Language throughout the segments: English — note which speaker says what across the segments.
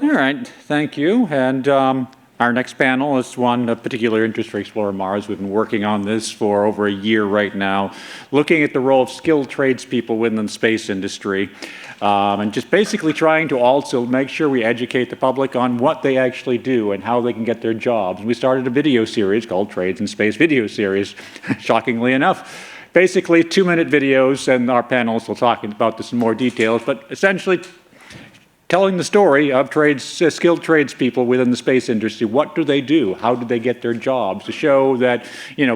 Speaker 1: All right, thank you. And our next panel is one of particular interest for Explorer Mars. We've been working on this for over a year right now, looking at the role of skilled tradespeople within the space industry, and just basically trying to also make sure we educate the public on what they actually do and how they can get their jobs. We started a video series called Trades in Space Video Series, shockingly enough. Basically 2-minute videos, and our panelists will talk about this in more details, but essentially telling the story of skilled tradespeople within the space industry. What do they do? How do they get their jobs? To show that,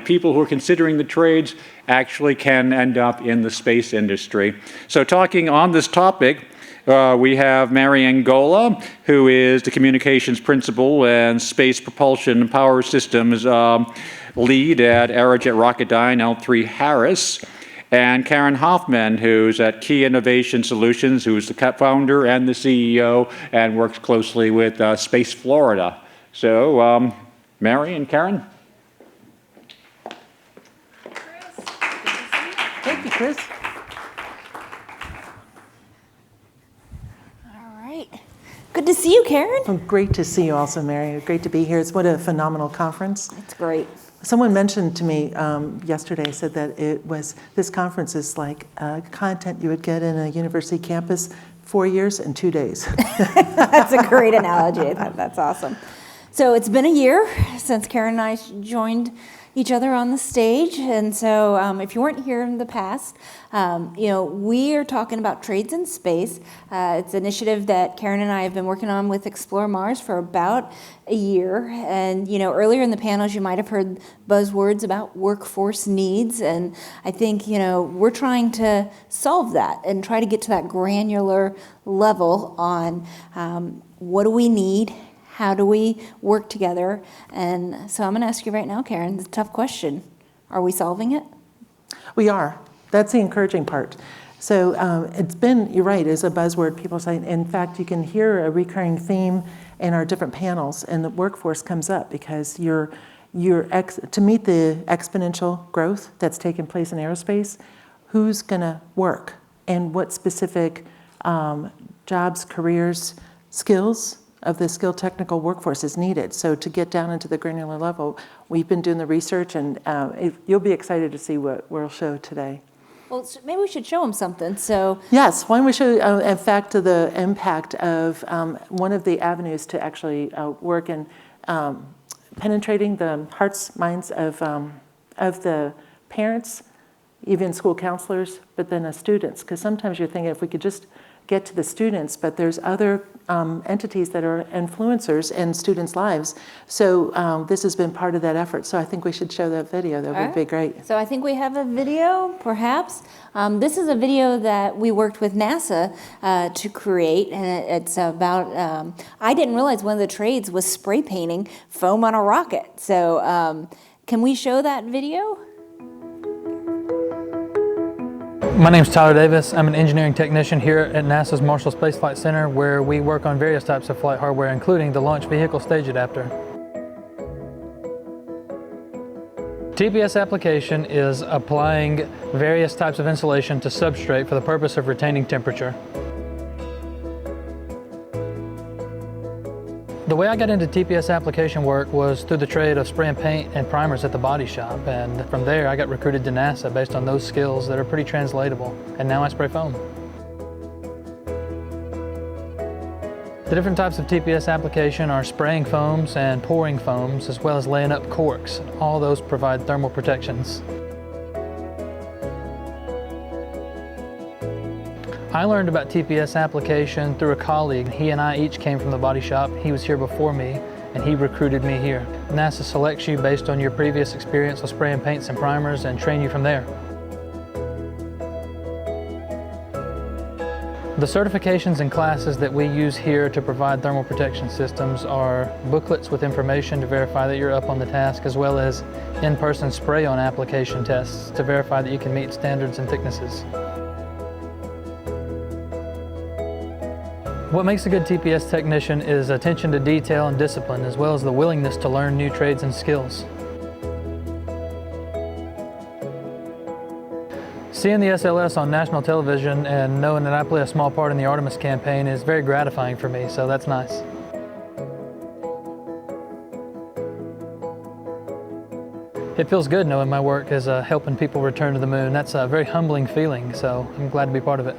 Speaker 1: people who are considering the trades actually can end up in the space industry. So talking on this topic, we have Mary Engola, who is the communications principal and space propulsion and power systems lead at Aerojet Rocketdyne, L3Harris. And Karin Hoffman, who's at Key Innovation Solutions, who's the founder and the CEO and works closely with Space Florida. So, Mary and Karin.
Speaker 2: Thank you, Chris.
Speaker 3: All right. Good to see you, Karin.
Speaker 2: Well, great to see you also, Mary. Great to be here. What a phenomenal conference.
Speaker 3: It's great.
Speaker 2: Someone mentioned to me yesterday, said that this conference is like content you would get in a university campus, 4 years and 2 days.
Speaker 3: That's a great analogy. That's awesome. So it's been a year since Karin and I joined each other on the stage, and so if you weren't here in the past, we are talking about trades in space. It's an initiative that Karin and I have been working on with Explore Mars for about a year, and earlier in the panels you might have heard buzzwords about workforce needs, and I think we're trying to solve that and try to get to that granular level on what do we need. How do we work together? And so I'm going to ask you right now, Karin, the tough question. Are we solving it?
Speaker 2: We are. That's the encouraging part. So it's been, you're right, it's a buzzword. People say, in fact, you can hear a recurring theme in our different panels, and the workforce comes up because to meet the exponential growth that's taking place in aerospace, who's going to work and what specific jobs, careers, skills of the skilled technical workforce is needed. So to get down into the granular level, we've been doing the research, and you'll be excited to see what we'll show today.
Speaker 3: Well, maybe we should show them something. So
Speaker 2: yes, why don't we show, in fact, the impact of one of the avenues to actually work in penetrating the hearts, minds of the parents, even school counselors, but then the students. Because sometimes you're thinking if we could just get to the students, but there's other entities that are influencers in students' lives. So this has been part of that effort. So I think we should show that video. That would be great.
Speaker 3: So I think we have a video, perhaps. This is a video that we worked with NASA to create, and it's about, I didn't realize one of the trades was spray painting foam on a rocket. So can we show that video?
Speaker 4: My name is Tyler Davis. I'm an engineering technician here at NASA's Marshall Space Flight Center, where we work on various types of flight hardware, including the Launch Vehicle Stage Adapter. TPS application is applying various types of insulation to substrate for the purpose of retaining temperature. The way I got into TPS application work was through the trade of spraying paint and primers at the body shop, and from there I got recruited to NASA based on those skills that are pretty translatable, and now I spray foam. The different types of TPS application are spraying foams and pouring foams, as well as laying up corks. All those provide thermal protections. I learned about TPS application through a colleague. He and I each came from the body shop. He was here before me, and he recruited me here. NASA selects you based on your previous experience with spraying paints and primers and train you from there. The certifications and classes that we use here to provide thermal protection systems are booklets with information to verify that you're up on the task, as well as in-person spray-on application tests to verify that you can meet standards and thicknesses. What makes a good TPS technician is attention to detail and discipline, as well as the willingness to learn new trades and skills. Seeing the SLS on national television and knowing that I play a small part in the Artemis campaign is very gratifying for me, so that's nice. It feels good knowing my work is helping people return to the moon. That's a very humbling feeling, so I'm glad to be part of it.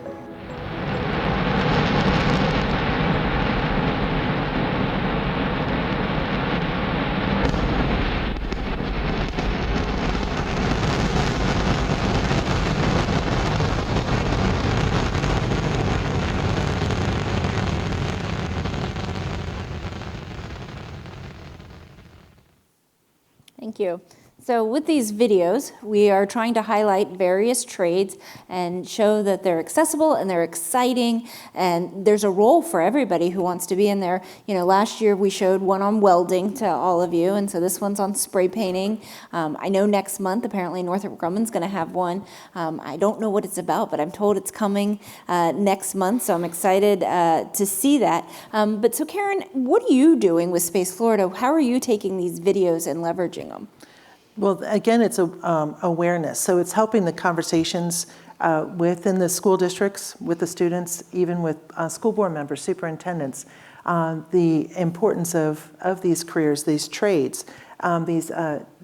Speaker 3: Thank you. So with these videos, we are trying to highlight various trades and show that they're accessible and they're exciting, and there's a role for everybody who wants to be in there. You know, last year we showed one on welding to all of you, and so this one's on spray painting. I know next month, apparently Northrop Grumman's going to have one. I don't know what it's about, but I'm told it's coming next month, so I'm excited to see that. But so Karin, what are you doing with Space Florida? How are you taking these videos and leveraging them?
Speaker 2: Well, again, it's awareness. So it's helping the conversations within the school districts, with the students, even with school board members, superintendents, the importance of these careers, these trades. These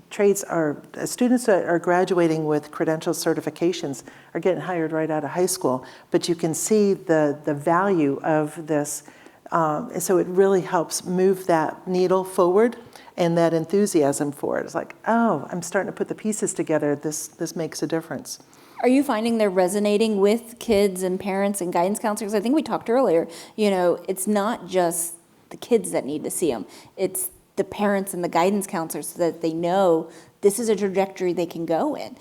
Speaker 2: trades are, students that are graduating with credential certifications are getting hired right out of high school, but you can see the value of this. So it really helps move that needle forward and that enthusiasm for it. It's like, oh, I'm starting to put the pieces together. This makes a difference.
Speaker 3: Are you finding they're resonating with kids and parents and guidance counselors? I think we talked earlier, you know, it's not just the kids that need to see them. It's the parents and the guidance counselors so that they know this is a trajectory they can go in.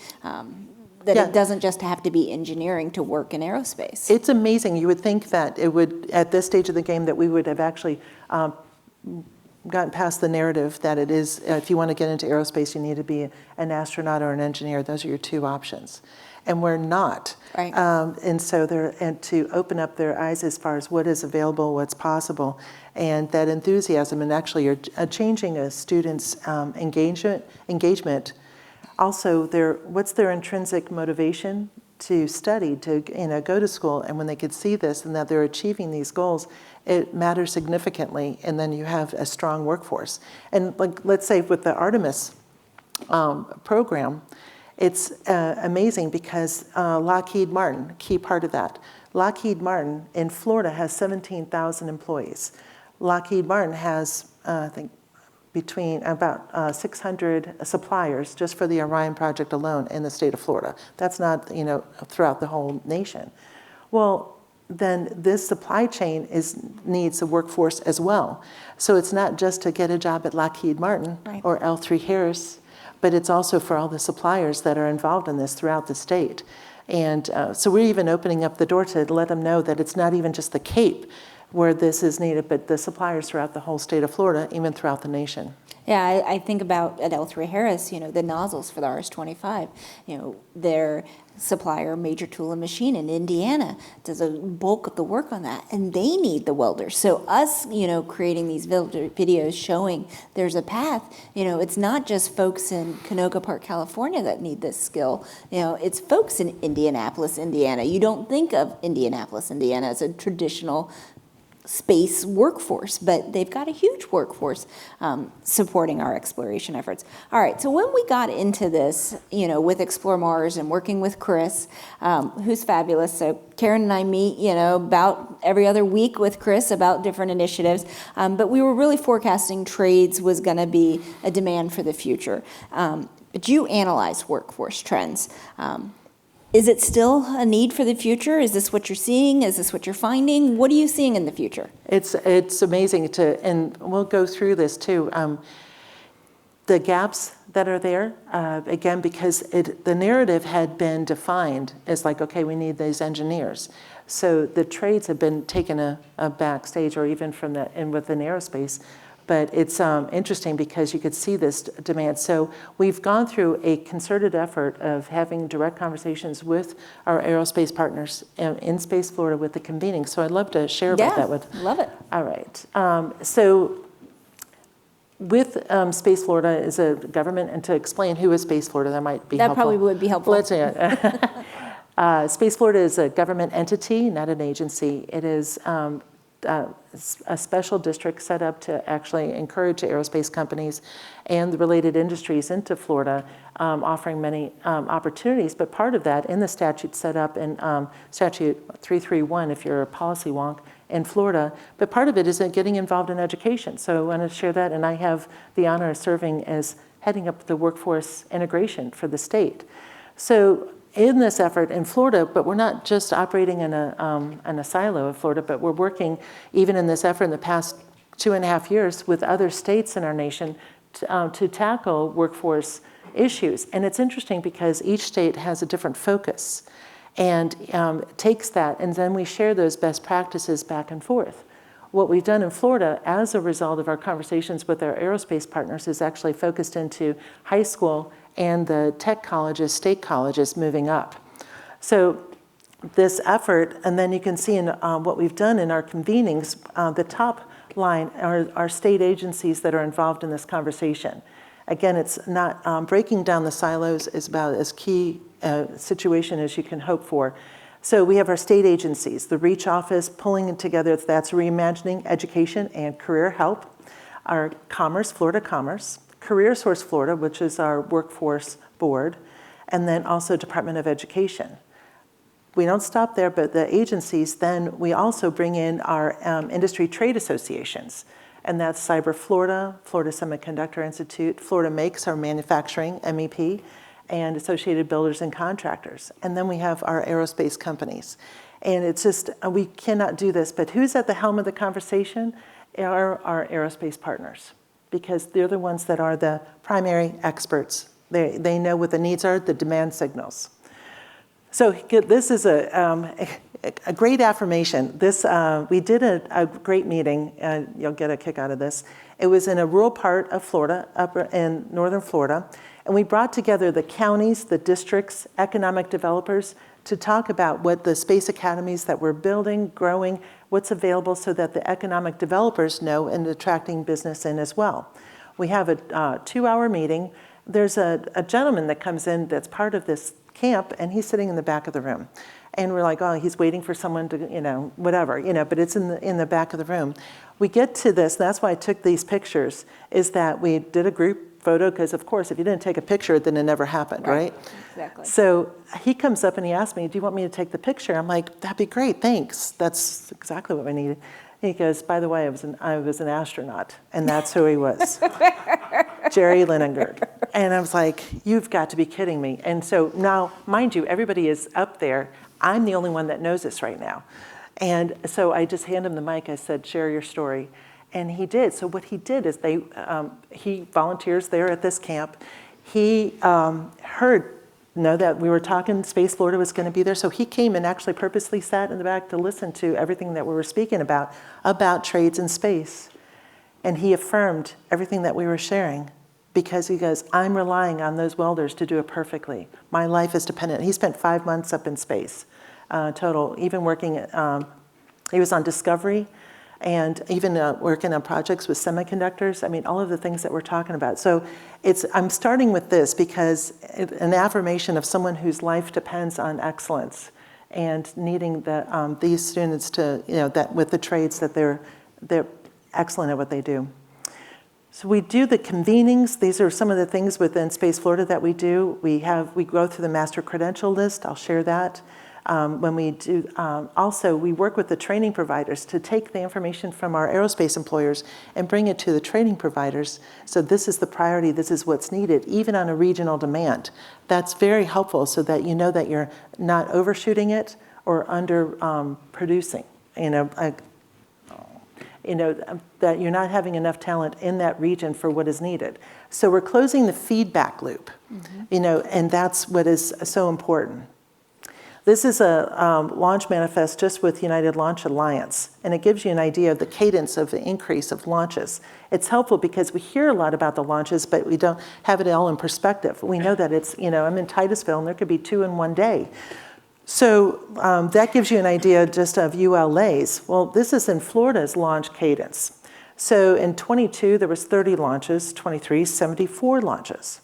Speaker 3: It doesn't just have to be engineering to work in aerospace.
Speaker 2: It's amazing. You would think that it would, at this stage of the game, that we would have actually gotten past the narrative that it is, if you want to get into aerospace, you need to be an astronaut or an engineer. Those are your two options. And we're not.
Speaker 3: Right.
Speaker 2: And so and to open up their eyes as far as what is available, what's possible, and that enthusiasm, and actually you're changing a student's engagement. Also, what's their intrinsic motivation to study, to go to school, and when they could see this and that they're achieving these goals, it matters significantly, and then you have a strong workforce. And like, let's say with the Artemis program, it's amazing because Lockheed Martin, key part of that, Lockheed Martin in Florida has 17,000 employees. Lockheed Martin has, I think, between about 600 suppliers just for the Orion project alone in the state of Florida. That's not, throughout the whole nation. Well, then this supply chain needs a workforce as well. So it's not just to get a job at Lockheed Martin or L3Harris, but it's also for all the suppliers that are involved in this throughout the state. And so we're even opening up the door to let them know that it's not even just the Cape where this is needed, but the suppliers throughout the whole state of Florida, even throughout the nation.
Speaker 3: Yeah, I think about at L3Harris, the nozzles for the RS-25. Their supplier, Major Tool and Machine in Indiana, does a bulk of the work on that, and they need the welders. So us, creating these videos showing there's a path, it's not just folks in Canoga Park, California that need this skill. It's folks in Indianapolis, Indiana. You don't think of Indianapolis, Indiana as a traditional space workforce, but they've got a huge workforce supporting our exploration efforts. All right, so when we got into this, with Explore Mars and working with Chris, who's fabulous. So Karin and I meet, about every other week with Chris about different initiatives, but we were really forecasting trades was going to be a demand for the future. But you analyze workforce trends. Is it still a need for the future? Is this what you're seeing? Is this what you're finding? What are you seeing in the future?
Speaker 2: It's amazing and we'll go through this too. The gaps that are there, again, because the narrative had been defined as like, okay, we need these engineers. So the trades have been taken a backstage, or even from within aerospace. But it's interesting because you could see this demand. So we've gone through a concerted effort of having direct conversations with our aerospace partners in Space Florida with the convening. So I'd love to share about that with.
Speaker 3: Love it.
Speaker 2: All right. So with Space Florida is a government, and to explain who is Space Florida, that might be helpful.
Speaker 3: That probably would be helpful.
Speaker 2: Let's say Space Florida is a government entity, not an agency. It is a special district set up to actually encourage aerospace companies and the related industries into Florida, offering many opportunities. But part of that in the statute set up in Statute 331, if you're a policy wonk, in Florida, but part of it is getting involved in education. So I want to share that, and I have the honor of serving as heading up the workforce integration for the state. So in this effort in Florida, but we're not just operating in a silo of Florida, but we're working even in this effort in the past 2.5 years with other states in our nation to tackle workforce issues. And it's interesting because each state has a different focus and takes that, and then we share those best practices back and forth. What we've done in Florida as a result of our conversations with our aerospace partners is actually focused into high school and the tech colleges, state colleges moving up. So this effort, and then you can see in what we've done in our convenings, the top line are state agencies that are involved in this conversation. Again, it's not breaking down the silos is about as key a situation as you can hope for. So we have our state agencies, the REACH office pulling it together, that's reimagining education and career help, our Commerce, Florida Commerce, Career Source Florida, which is our workforce board, and then also Department of Education. We don't stop there, but the agencies, then we also bring in our industry trade associations, and that's Cyber Florida, Florida Semiconductor Institute, Florida Makes, our manufacturing, MEP, and Associated Builders and Contractors. And then we have our aerospace companies. And it's just, we cannot do this, but who's at the helm of the conversation are our aerospace partners, because they're the ones that are the primary experts. They know what the needs are, the demand signals. So this is a great affirmation. We did a great meeting, and you'll get a kick out of this. It was in a rural part of Florida, up in northern Florida, and we brought together the counties, the districts, economic developers to talk about what the space academies that we're building, growing, what's available so that the economic developers know and attracting business in as well. We have a 2-hour meeting. There's a gentleman that comes in that's part of this camp, and he's sitting in the back of the room. And we're like, oh, he's waiting for someone to, whatever, but it's in the back of the room. We get to this, that's why I took these pictures, is that we did a group photo, because of course, if you didn't take a picture, then it never happened, right?
Speaker 3: Exactly.
Speaker 2: So he comes up and he asked me, do you want me to take the picture? I'm like, that'd be great, thanks. That's exactly what we needed. And he goes, by the way, I was an astronaut, and that's who he was, Jerry Linengard. And I was like, you've got to be kidding me. And so now, mind you, everybody is up there. I'm the only one that knows this right now. And so I just handed him the mic. I said, share your story. And he did. So what he did is he volunteers there at this camp. He know that we were talking, Space Florida was going to be there. So he came and actually purposely sat in the back to listen to everything that we were speaking about trades in space. And he affirmed everything that we were sharing, because he goes, I'm relying on those welders to do it perfectly. My life is dependent. He spent 5 months up in space total, even working, he was on Discovery, and even working on projects with semiconductors. I mean, all of the things that we're talking about. So I'm starting with this because an affirmation of someone whose life depends on excellence and needing these students to, that with the trades that they're excellent at what they do. So we do the convenings. These are some of the things within Space Florida that we do. We go through the master credential list. I'll share that. When we do, also we work with the training providers to take the information from our aerospace employers and bring it to the training providers. So this is the priority, this is what's needed, even on a regional demand. That's very helpful so that you know that you're not overshooting it or under producing, that you're not having enough talent in that region for what is needed. So we're closing the feedback loop, and that's what is so important. This is a launch manifest just with United Launch Alliance, and it gives you an idea of the cadence of the increase of launches. It's helpful because we hear a lot about the launches, but we don't have it all in perspective. We know that it's, I'm in Titusville, and there could be 2 in one day. So that gives you an idea just of ULAs. Well, this is in Florida's launch cadence. So in 22, there was 30 launches, 23, 74 launches.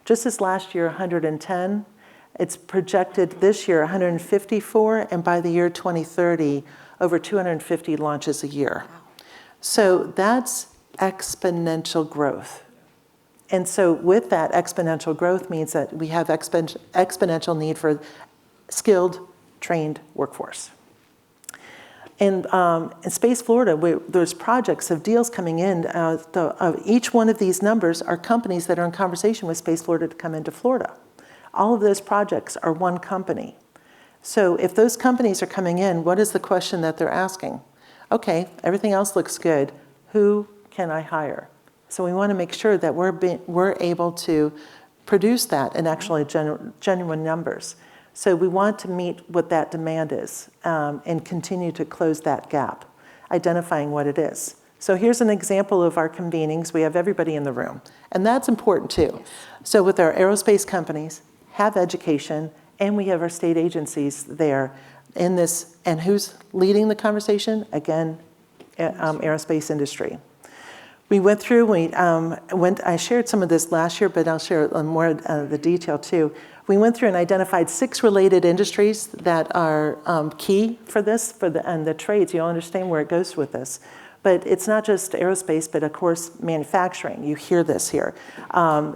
Speaker 2: Just this last year, 110. It's projected this year 154, and by the year 2030, over 250 launches a year. So that's exponential growth. And so with that exponential growth means that we have exponential need for skilled, trained workforce. In Space Florida, there's projects of deals coming in. Each one of these numbers are companies that are in conversation with Space Florida to come into Florida. All of those projects are one company. So if those companies are coming in, what is the question that they're asking? Okay, everything else looks good. Who can I hire? So we want to make sure that we're able to produce that in actually genuine numbers. So we want to meet what that demand is and continue to close that gap, identifying what it is. So here's an example of our convenings. We have everybody in the room, and that's important too. Yes. So with our aerospace companies, have education, and we have our state agencies there in this. And who's leading the conversation? Again, aerospace industry. We went through, I shared some of this last year, but I'll share more of the detail too. We went through and identified 6 related industries that are key for this, and the trades. You'll understand where it goes with this. But it's not just aerospace, but of course, manufacturing. You hear this here.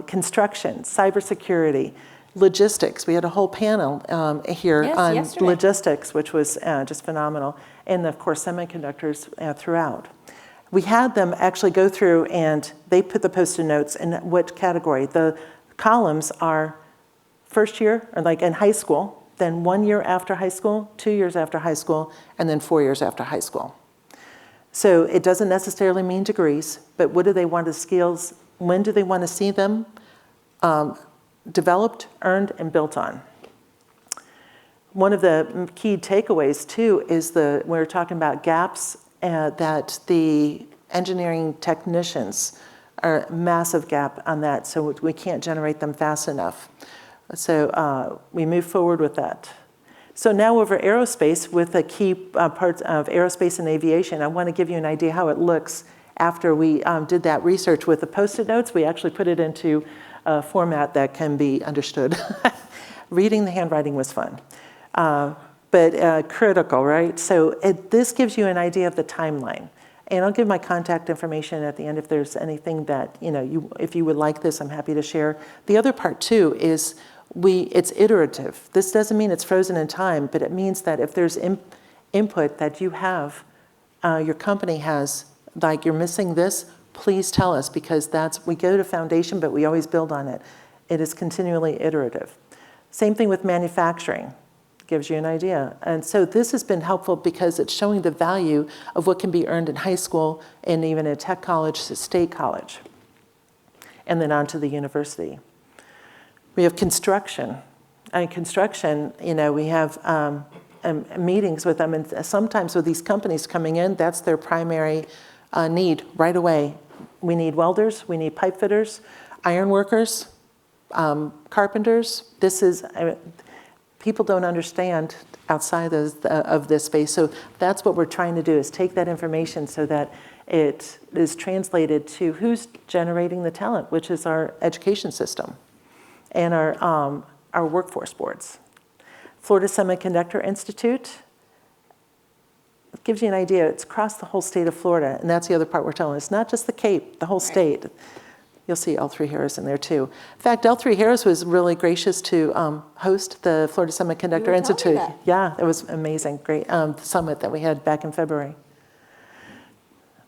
Speaker 2: Construction, cybersecurity, logistics. We had a whole panel here on yesterday. Logistics, which was just phenomenal. And of course, semiconductors throughout. We had them actually go through and they put the Post-it notes in what category. The columns are first year, or like in high school, then 1 year after high school, 2 years after high school, and then 4 years after high school. So it doesn't necessarily mean degrees, but what do they want as skills? When do they want to see them developed, earned, and built on? One of the key takeaways too is we're talking about gaps that the engineering technicians are a massive gap on that, so we can't generate them fast enough. So we move forward with that. So now over aerospace, with the key parts of aerospace and aviation, I want to give you an idea how it looks after we did that research with the Post-it notes. We actually put it into a format that can be understood. Reading the handwriting was fun. But critical, right? So this gives you an idea of the timeline. And I'll give my contact information at the end if there's anything that, if you would like this, I'm happy to share. The other part too is it's iterative. This doesn't mean it's frozen in time, but it means that if there's input that you have, your company has, like you're missing this, please tell us, because we go to foundation, but we always build on it. It is continually iterative. Same thing with manufacturing. Gives you an idea. And so this has been helpful because it's showing the value of what can be earned in high school and even at tech college, state college, and then on to the university. We have construction. Construction, we have meetings with them, and sometimes with these companies coming in, that's their primary need right away. We need welders, we need pipe fitters, iron workers, carpenters. People don't understand outside of this space. So that's what we're trying to do, is take that information so that it is translated to who's generating the talent, which is our education system and our workforce boards. Florida Semiconductor Institute gives you an idea. It's across the whole state of Florida, and that's the other part we're telling. It's not just the Cape, the whole state. You'll see L3Harris in there too. In fact, L3Harris was really gracious to host the Florida Semiconductor Institute. Yeah, it was amazing. Great summit that we had back in February.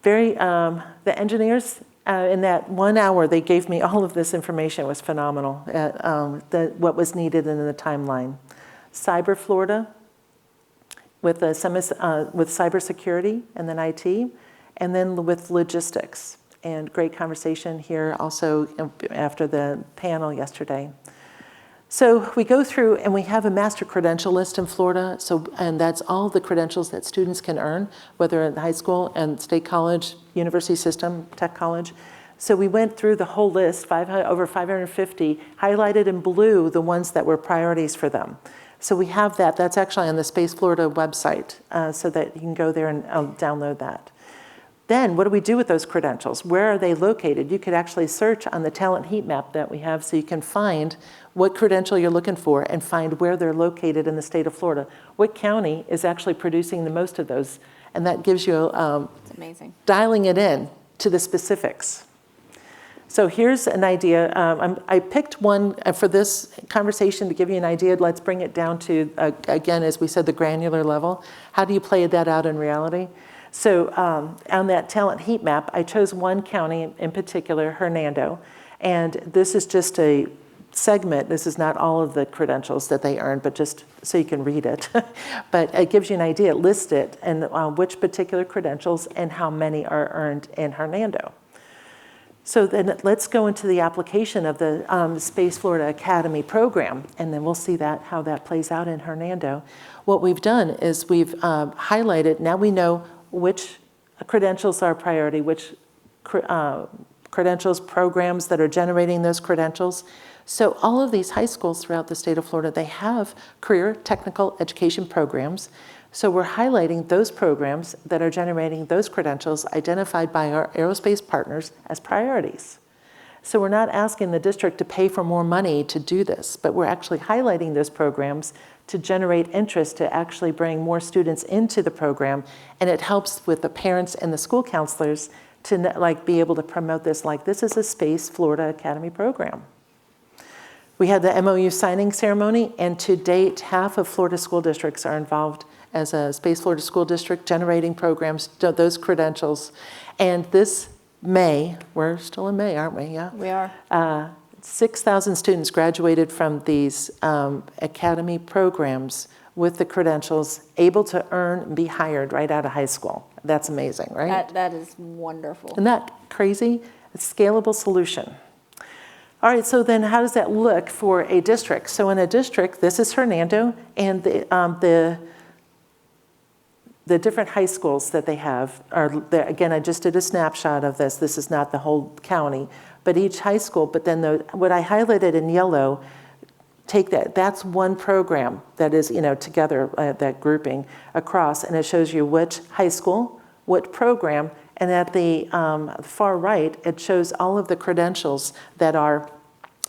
Speaker 2: The engineers, in that 1 hour, they gave me all of this information. It was phenomenal, what was needed in the timeline. Cyber Florida, with cybersecurity and then IT, and then with logistics. And great conversation here also after the panel yesterday. So we go through and we have a master credential list in Florida. And that's all the credentials that students can earn, whether in high school and state college, university system, tech college. So we went through the whole list, over 550, highlighted in blue the ones that were priorities for them. So we have that. That's actually on the Space Florida website, so that you can go there and download that. Then what do we do with those credentials? Where are they located? You could actually search on the talent heat map that we have so you can find what credential you're looking for and find where they're located in the state of Florida. What county is actually producing the most of those? And that gives you
Speaker 3: It's amazing.
Speaker 2: dialing it in to the specifics. So here's an idea. I picked one for this conversation to give you an idea. Let's bring it down to, again, as we said, the granular level. How do you play that out in reality? So on that talent heat map, I chose one county in particular, Hernando. And this is just a segment. This is not all of the credentials that they earned, but just so you can read it. But it gives you an idea. It lists it and which particular credentials and how many are earned in Hernando. So then let's go into the application of the Space Florida Academy program, and then we'll see how that plays out in Hernando. What we've done is we've highlighted, now we know which credentials are priority, which credentials, programs that are generating those credentials. So all of these high schools throughout the state of Florida, they have career technical education programs. So we're highlighting those programs that are generating those credentials identified by our aerospace partners as priorities. So we're not asking the district to pay for more money to do this, but we're actually highlighting those programs to generate interest to actually bring more students into the program. And it helps with the parents and the school counselors to be able to promote this like this is a Space Florida Academy program. We had the MOU signing ceremony, and to date, half of Florida school districts are involved as a Space Florida school district generating programs, those credentials. And this May, we're still in May, aren't we? Yeah.
Speaker 3: We are.
Speaker 2: 6,000 students graduated from these academy programs with the credentials, able to earn and be hired right out of high school. That's amazing, right?
Speaker 3: That is wonderful.
Speaker 2: Isn't that crazy? A scalable solution. All right, so then how does that look for a district? So in a district, this is Hernando, and the different high schools that they have are there. Again, I just did a snapshot of this. This is not the whole county, but each high school. But then what I highlighted in yellow, take that. That's one program that is, together, that grouping across, and it shows you which high school, what program, and at the far right, it shows all of the credentials that are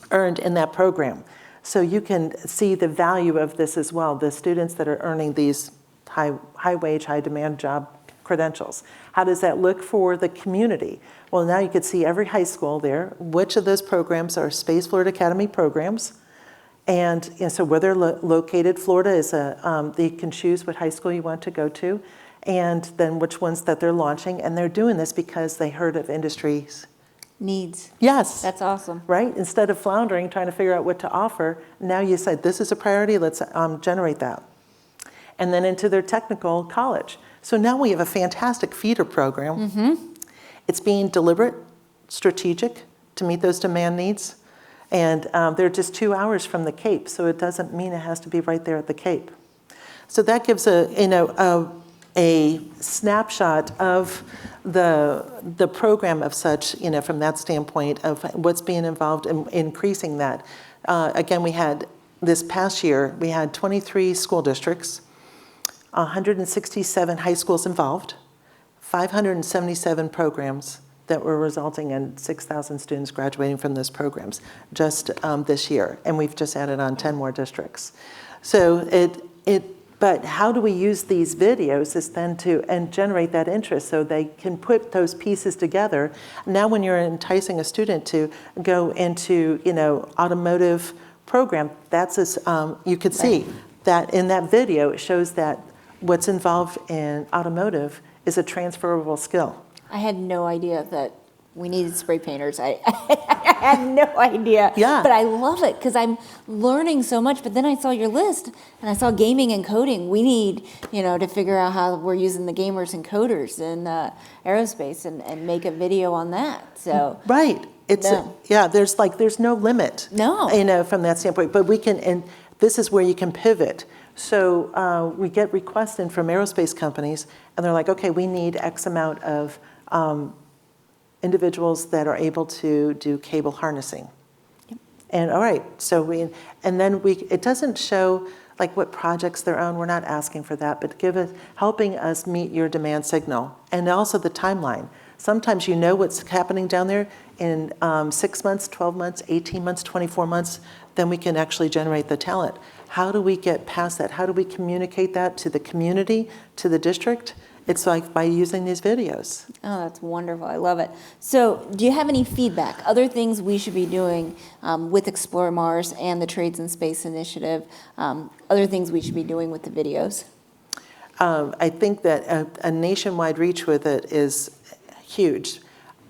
Speaker 2: earned in that program. So you can see the value of this as well, the students that are earning these high wage, high demand job credentials. How does that look for the community? Well, now you can see every high school there, which of those programs are Space Florida Academy programs. And so where they're located, Florida is you can choose what high school you want to go to, and then which ones that they're launching. And they're doing this because they heard of industries.
Speaker 3: Needs.
Speaker 2: Yes.
Speaker 3: That's awesome.
Speaker 2: Right? Instead of floundering, trying to figure out what to offer, now you said, this is a priority, let's generate that. And then into their technical college. So now we have a fantastic feeder program. Mm-hmm. It's being deliberate, strategic to meet those demand needs. And they're just 2 hours from the Cape, so it doesn't mean it has to be right there at the Cape. So that gives a snapshot of the program of such, from that standpoint of what's being involved in increasing that. Again, we had this past year, we had 23 school districts, 167 high schools involved, 577 programs that were resulting in 6,000 students graduating from those programs just this year. And we've just added on 10 more districts. So but how do we use these videos is then and generate that interest so they can put those pieces together. Now when you're enticing a student to go into, automotive program, you could see that in that video, it shows that what's involved in automotive is a transferable skill.
Speaker 3: I had no idea that we needed spray painters. I had no idea.
Speaker 2: Yeah.
Speaker 3: But I love it because I'm learning so much. But then I saw your list and I saw gaming and coding. We need, to figure out how we're using the gamers and coders in aerospace and make a video on that. So
Speaker 2: right. There's no limit.
Speaker 3: No.
Speaker 2: From that standpoint. But we can, and this is where you can pivot. So we get requests in from aerospace companies, and they're like, okay, we need X amount of individuals that are able to do cable harnessing. Yep. And all right, so it doesn't show like what projects they're on. We're not asking for that, but helping us meet your demand signal. And also the timeline. Sometimes you know what's happening down there in 6 months, 12 months, 18 months, 24 months, then we can actually generate the talent. How do we get past that? How do we communicate that to the community, to the district? It's like by using these videos.
Speaker 3: Oh, that's wonderful. I love it. So do you have any feedback, other things we should be doing with Explore Mars and the Trades in Space Initiative, other things we should be doing with the videos?
Speaker 2: I think that a nationwide reach with it is huge.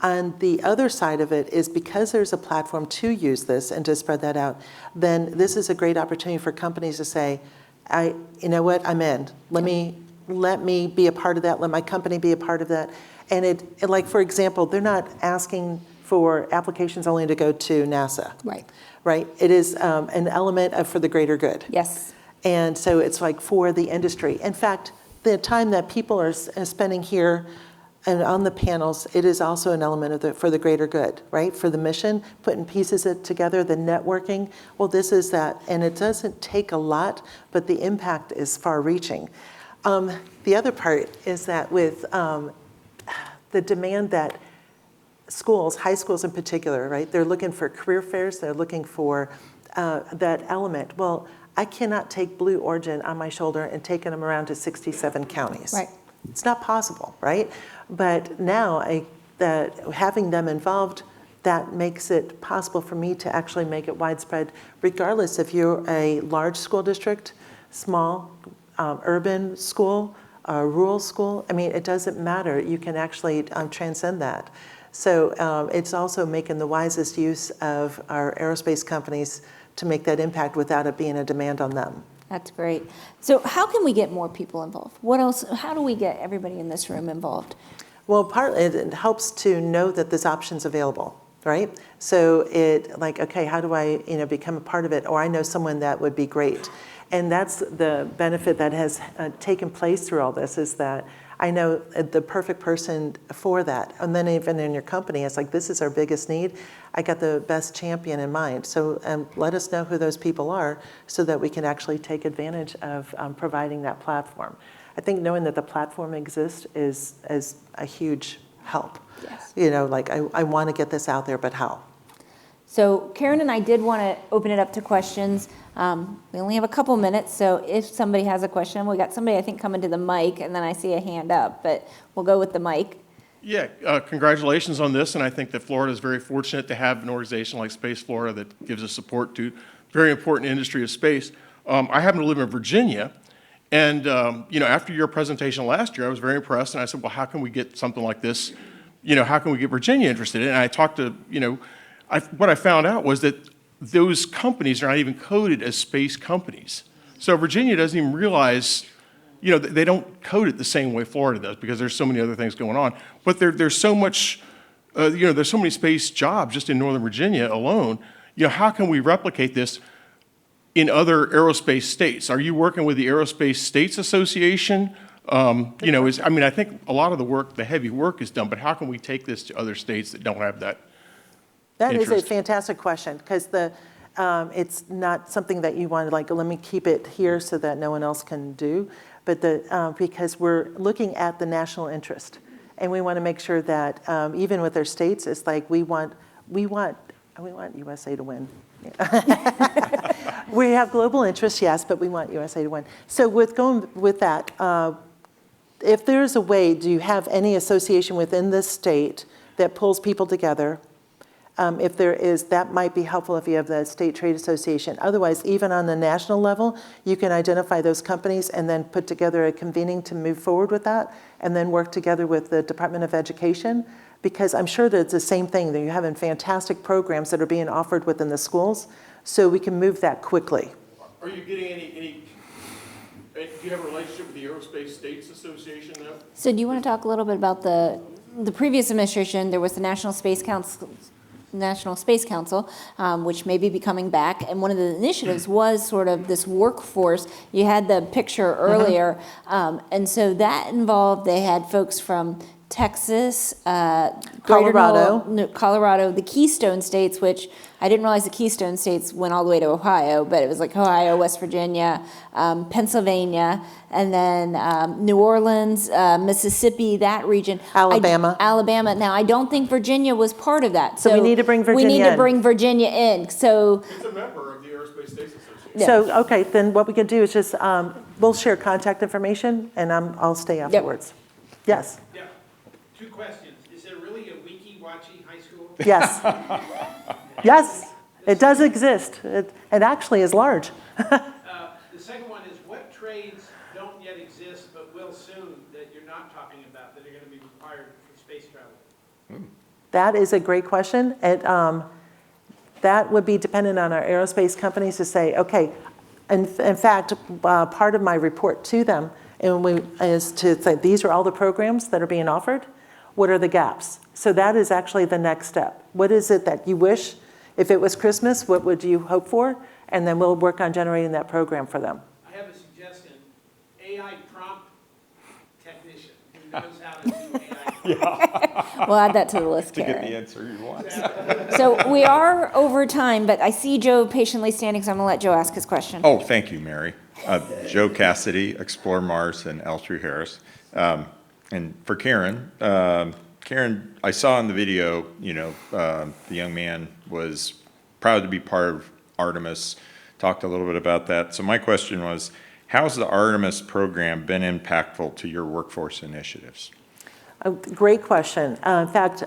Speaker 2: On the other side of it is because there's a platform to use this and to spread that out, then this is a great opportunity for companies to say, you know what, I'm in. Let me be a part of that. Let my company be a part of that. And it like, for example, they're not asking for applications only to go to NASA.
Speaker 3: Right.
Speaker 2: Right? It is an element of for the greater good.
Speaker 3: Yes.
Speaker 2: And so it's like for the industry. In fact, the time that people are spending here and on the panels, it is also an element of for the greater good, right? For the mission, putting pieces together, the networking. Well, this is that. And it doesn't take a lot, but the impact is far-reaching. The other part is that with the demand that schools, high schools in particular, right? They're looking for career fairs. They're looking for that element. Well, I cannot take Blue Origin on my shoulder and taking them around to 67 counties.
Speaker 3: Right.
Speaker 2: It's not possible, right? But now having them involved, that makes it possible for me to actually make it widespread, regardless if you're a large school district, small, urban school, rural school. I mean, it doesn't matter. You can actually transcend that. So it's also making the wisest use of our aerospace companies to make that impact without it being a demand on them.
Speaker 3: That's great. So how can we get more people involved? What else? How do we get everybody in this room involved?
Speaker 2: Well, partly it helps to know that this option's available, right? So okay, how do I, become a part of it? Or I know someone that would be great. And that's the benefit that has taken place through all this, is that I know the perfect person for that. And then even in your company, it's like, this is our biggest need. I got the best champion in mind. So let us know who those people are so that we can actually take advantage of providing that platform. I think knowing that the platform exists is a huge help.
Speaker 3: Yes.
Speaker 2: I want to get this out there, but how?
Speaker 3: So Karin and I did want to open it up to questions. We only have a couple minutes, so if somebody has a question, we got somebody I think coming to the mic, and then I see a hand up, but we'll go with the mic.
Speaker 5: Yeah, congratulations on this, and I think that Florida is very fortunate to have an organization like Space Florida that gives us support to very important industry of space. I happen to live in Virginia, and after your presentation last year, I was very impressed, and I said, well, how can we get something like this? How can we get Virginia interested in it? And I talked to, what I found out was that those companies are not even coded as space companies. So Virginia doesn't even realize, they don't code it the same way Florida does because there's so many other things going on. But there's so much, there's so many space jobs just in Northern Virginia alone. How can we replicate this in other aerospace states? Are you working with the Aerospace States Association? I think a lot of the work, the heavy work is done, but how can we take this to other states that don't have that?
Speaker 2: That is a fantastic question, because it's not something that you want to let me keep it here so that no one else can do, but because we're looking at the national interest, and we want to make sure that even with our states, it's like we want USA to win. We have global interests, yes, but we want USA to win. So going with that, if there's a way, do you have any association within this state that pulls people together? If there is, that might be helpful if you have the State Trade Association. Otherwise, even on the national level, you can identify those companies and then put together a convening to move forward with that, and then work together with the Department of Education, because I'm sure that it's the same thing, that you're having fantastic programs that are being offered within the schools, so we can move that quickly.
Speaker 5: Are you getting any do you have a relationship with the Aerospace States Association now?
Speaker 3: So do you want to talk a little bit about the previous administration? There was the National Space Council, which may be coming back. And one of the initiatives was sort of this workforce. You had the picture earlier. And so that involved, they had folks from Texas,
Speaker 2: Colorado.
Speaker 3: Colorado, the Keystone States, which I didn't realize the Keystone States went all the way to Ohio, but it was like Ohio, West Virginia, Pennsylvania, and then New Orleans, Mississippi, that region.
Speaker 2: Alabama.
Speaker 3: Alabama. Now, I don't think Virginia was part of that.
Speaker 2: So we need to bring
Speaker 3: We need
Speaker 2: Virginia
Speaker 3: to
Speaker 2: in.
Speaker 3: bring Virginia in. So,
Speaker 5: It's a member of the Aerospace Space Association.
Speaker 3: yeah.
Speaker 2: So, okay, then what we can do is just, we'll share contact information, and I'll stay afterwards. Yes,
Speaker 6: Yeah, 2 questions. Is there really a wiki-watchy high school?
Speaker 2: yes. Yes, it does exist. It actually is large.
Speaker 6: The second one is, what trades don't yet exist but will soon that you're not talking about that are going to be required for space travel?
Speaker 2: That is a great question. That would be dependent on our aerospace companies to say, okay, in fact, part of my report to them is to say, these are all the programs that are being offered. What are the gaps? So that is actually the next step. What is it that you wish, if it was Christmas, what would you hope for? And then we'll work on generating that program for them.
Speaker 6: I have a suggestion. AI prompt technician who knows how to do AI prompts.
Speaker 3: We'll add that to the list,
Speaker 7: to get
Speaker 3: Karen.
Speaker 7: the answer you want.
Speaker 3: So we are over time, but I see Joe patiently standing, so I'm going to let Joe ask his question.
Speaker 7: Oh, thank you, Mary. Joe Cassidy, Explore Mars, and L3Harris. And for Karin, Karin, I saw in the video, the young man was proud to be part of Artemis, talked a little bit about that. So my question was, how's the Artemis program been impactful to your workforce initiatives?
Speaker 2: Great question. In fact,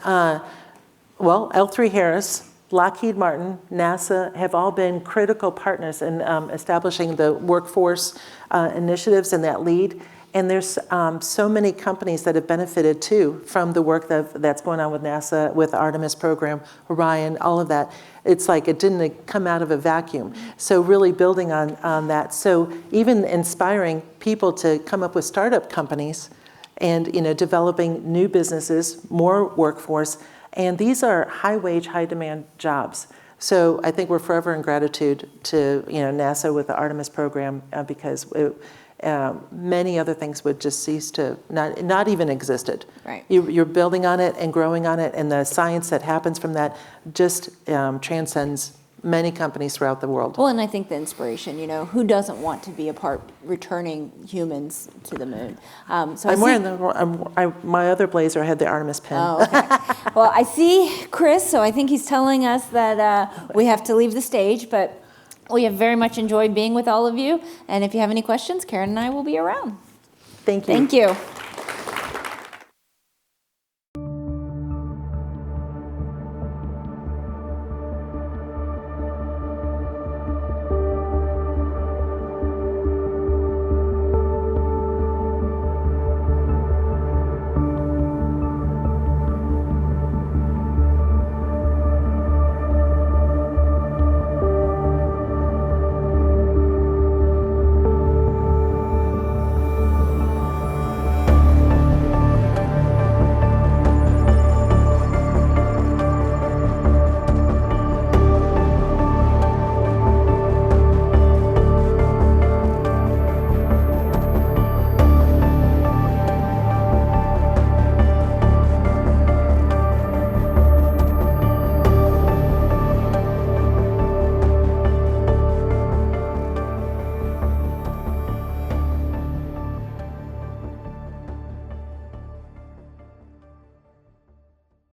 Speaker 2: L3Harris, Lockheed Martin, NASA have all been critical partners in establishing the workforce initiatives and that lead. And there's so many companies that have benefited too from the work that's going on with NASA, with the Artemis program, Orion, all of that. It's like it didn't come out of a vacuum. So really building on that. So even inspiring people to come up with startup companies and developing new businesses, more workforce. And these are high wage, high demand jobs. So I think we're forever in gratitude to NASA with the Artemis program because many other things would just cease to not even existed.
Speaker 3: Right.
Speaker 2: You're building on it and growing on it, and the science that happens from that just transcends many companies throughout the world.
Speaker 3: Well, and I think the inspiration, who doesn't want to be a part returning humans to the moon? So
Speaker 2: I'm wearing my other blazer had the Artemis pin.
Speaker 3: Oh, okay. Well, I see Chris, so I think he's telling us that we have to leave the stage, but we have very much enjoyed being with all of you. And if you have any questions, Karin and I will be around.
Speaker 2: Thank you.
Speaker 3: Thank you.